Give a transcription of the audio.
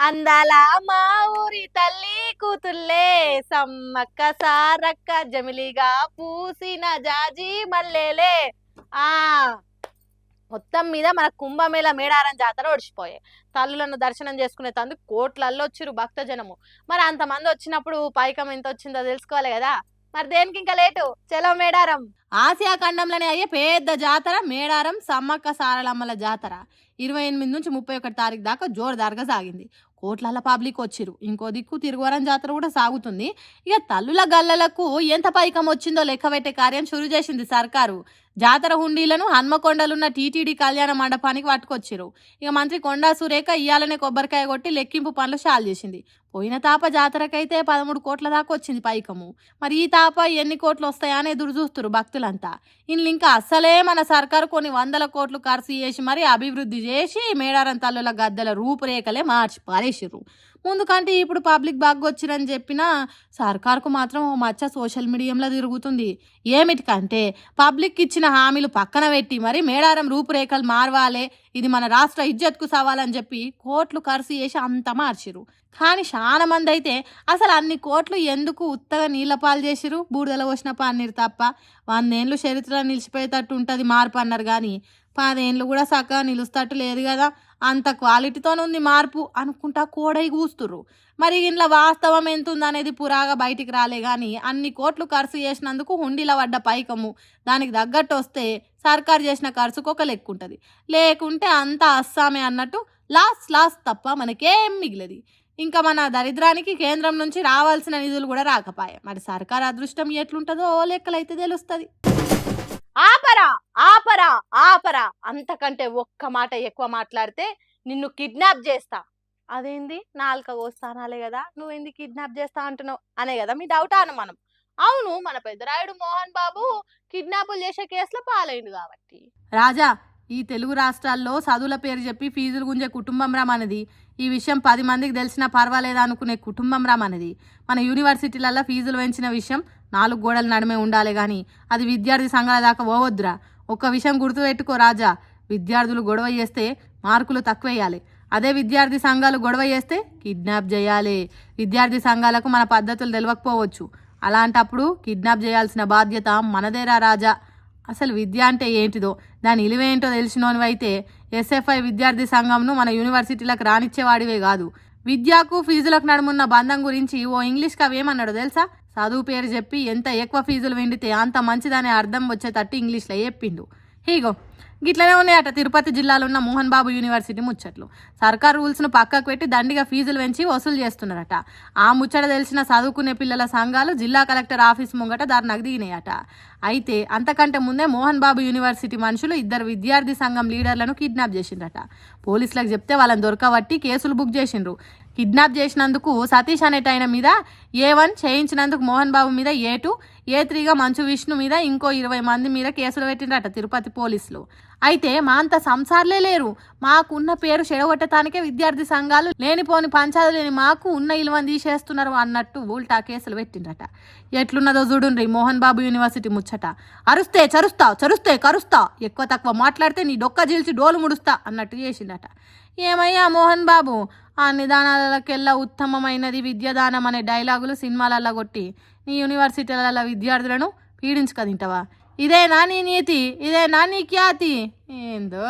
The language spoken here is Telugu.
అందాల మా ఊరి తల్లి కూతుల్లే సమ్మక్క సారక్క జమిలిగా పూసిన జాజి మల్లెలే. ఆ మొత్తం మీద మన కుంభమేళ మేడారం జాతర ఒడిచిపోయాయి. తల్లులను దర్శనం చేసుకునే తందుకు కోట్లల్లో వచ్చిరు భక్త జనము. మరి అంతమంది వచ్చినప్పుడు పైకం ఎంత వచ్చిందో తెలుసుకోవాలి కదా. మరి దేనికి ఇంకా లేటు, చలో మేడారం. ఆసియా ఖండంలోనే అయ్యే పెద్ద జాతర మేడారం సమ్మక్క సారలమ్మల జాతర 28 నుంచి 31 తారీఖు దాకా జోరుదారుగా సాగింది. కోట్లల్ల పబ్లిక్ వచ్చిరు. ఇంకో దిక్కు తిరువరం జాతర కూడా సాగుతుంది. ఇక తల్లుల గల్లలకు ఎంత పైకం వచ్చిందో లెక్క పెట్టే కార్యం షురు చేసింది సర్కారు. జాతర హుండీలను హన్మకొండలున్న టీటీడీ కళ్యాణ మండపానికి పట్టుకొచ్చిరు. ఇక మంత్రి కొండా సురేఖ ఇయ్యాలనే కొబ్బరికాయ కొట్టి లెక్కింపు పనులు షాల్ చేసింది. పోయిన తాప జాతరకైతే 13 కోట్ల దాకా వచ్చింది పైకము. మరి ఈ తాప ఎన్ని కోట్లు వస్తాయా అని ఎదురు చూస్తున్నారు భక్తులంతా. ఇంట్లో ఇంకా అస్సలే మన సర్కారు కొన్ని 100 కోట్లు ఖర్చు చేసి మరి అభివృద్ధి చేసి మేడారం తల్లుల గద్దెల రూపురేఖలే మార్చి పారేసిర్రు. ముందుకంటే ఇప్పుడు పబ్లిక్ బాగొచ్చిరని చెప్పినా సర్కారుకు మాత్రం ఓ మచ్చ సోషల్ మీడియాలో తిరుగుతుంది. ఏమిటికంటే పబ్లిక్ ఇచ్చిన హామీలు పక్కన పెట్టి మరి మేడారం రూపురేఖలు మారవాలే, ఇది మన రాష్ట్ర ఇజ్జత్కు సవాలని చెప్పి కోట్లు ఖర్చు చేసి అంత మార్చిరు. కానీ చాలా మంది అయితే అసలు అన్ని కోట్లు ఎందుకు ఉత్తగా నీళ్ళపాలు చేసిరు, బూడిదల పోసిన పన్నీరు తప్ప. 100 ఏళ్ళు చరిత్ర నిలిచిపోయేటట్టు ఉంటుంది మార్పు అన్నారు. కానీ 10 ఏళ్ళు కూడా చక్కగా నిలుస్తట్టు లేదు కదా. అంత క్వాలిటీతోనుంది మార్పు అనుకుంటా కోడై కూస్తుర్రు. మరి ఇంట్లో వాస్తవం ఎంత ఉందనేది పురాగా బయటికి రాలే. కానీ అన్ని కోట్లు ఖర్చు చేసినందుకు హుండీల పడ్డ పైకము దానికి తగ్గట్టు వస్తే సర్కారు చేసిన ఖర్చుకు ఒక లెక్క ఉంటుంది. లేకుంటే అంతా అస్సామే అన్నట్టు లాస్ తప్ప మనకేం మిగిలది. ఇంకా మన దరిద్రానికి కేంద్రం నుంచి రావాల్సిన నిధులు కూడా రాకపాయే. మరి సర్కారు అదృష్టం ఎట్లుంటుందో లెక్కలైతే తెలుస్తుంది. ఆపరా ఆపరా ఆపరా, అంతకంటే ఒక్క మాట ఎక్కువ మాట్లాడితే నిన్ను కిడ్నాప్ చేస్తా. అదేంది నాలుక కోస్తానాలే కదా, నువ్వేంది కిడ్నాప్ చేస్తా అంటున్నావు అనే కదా మీ డౌట్ అనుమానం. అవును, మన పెద్దరాయుడు మోహన్ బాబు కిడ్నాపులు చేసే కేసులో పాలైండు కాబట్టి. రాజా, ఈ తెలుగు రాష్ట్రాల్లో చదువుల పేరు చెప్పి ఫీజులు గుంజే కుటుంబం రా మనది. ఈ విషయం 10 మందికి తెలిసినా పర్వాలేదా అనుకునే కుటుంబం రా మనది. మన యూనివర్సిటీలలో ఫీజులు పెంచిన విషయం 4 గోడల నడుమే ఉండాలి. కానీ అది విద్యార్థి సంఘాల దాకా పోవద్దురా. ఒక్క విషయం గుర్తుపెట్టుకో రాజా, విద్యార్థులు గొడవ చేస్తే మార్కులు తక్కువేయాలి. అదే విద్యార్థి సంఘాలు గొడవ చేస్తే కిడ్నాప్ చేయాలి. విద్యార్థి సంఘాలకు మన పద్ధతులు తెలియకపోవచ్చు, అలాంటప్పుడు కిడ్నాప్ చేయాల్సిన బాధ్యత మనదేరా రాజా. అసలు విద్య అంటే ఏంటిదో దాని ఇలువేంటో తెలిసినోనివైతే ఎస్ఎఫ్ఐ విద్యార్థి సంఘంను మన యూనివర్సిటీలకు రానిచ్చేవాడివే కాదు. విద్యకు ఫీజులకు నడుమున్న బంధం గురించి ఓ ఇంగ్లీష్ కవి ఏమన్నాడు తెలుసా? చదువు పేరు చెప్పి ఎంత ఎక్కువ ఫీజులు వెండితే అంత మంచిదనే అర్థం వచ్చేటట్టు ఇంగ్లీష్లో చెప్పిండు. హీగో గిట్లనే ఉన్నాయట తిరుపతి జిల్లాలో ఉన్న మోహన్ బాబు యూనివర్సిటీ ముచ్చట్లు. సర్కార్ రూల్స్ను పక్కకు పెట్టి దండిగా ఫీజులు పెంచి వసూలు చేస్తున్నారట. ఆ ముచ్చట తెలిసిన చదువుకునే పిల్లల సంఘాలు జిల్లా కలెక్టర్ ఆఫీస్ ముంగట ధర్నాకు దిగినాయట. అయితే అంతకంటే ముందే మోహన్ బాబు యూనివర్సిటీ మనుషులు 2 విద్యార్థి సంఘం లీడర్లను కిడ్నాప్ చేసిండ్రట. పోలీసులకు చెప్తే వాళ్ళని దొరకబట్టి కేసులు బుక్ చేసిండ్రు. కిడ్నాప్ చేసినందుకు సతీష్ అనేటైన మీద A1, చేయించినందుకు మోహన్ బాబు మీద A2, A3గా మంచు విష్ణు మీద ఇంకో 20 మంది మీద కేసులు పెట్టిండ్రట తిరుపతి పోలీసులు. అయితే మా అంత సంసార్లే లేరు, మాకున్న పేరు చెడగొట్టడానికే విద్యార్థి సంఘాలు లేనిపోని పంచాలు లేని మాకు ఉన్న ఇలువని తీసేస్తున్నారు అన్నట్టు ఉల్టా కేసులు పెట్టిండ్రట. ఎట్లున్నదో చూడుండ్రి మోహన్ బాబు యూనివర్సిటీ ముచ్చట. అరుస్తే చరుస్తే కరుస్తా, ఎక్కువ తక్కువ మాట్లాడితే నీ డొక్క జీల్చి డోలు ముడుస్తా అన్నట్టు చేసిండట. ఏమయ్యా మోహన్ బాబు, ఆ నిదానాలకెల్లా ఉత్తమమైనది విద్యాదానం అనే డైలాగులు సినిమాలల్లో కొట్టి నీ యూనివర్సిటీల విద్యార్థులను పీడించుక తింటావా? ఇదేనా నీ నీతి? ఇదేనా నీ ఖ్యాతి? ఏందో.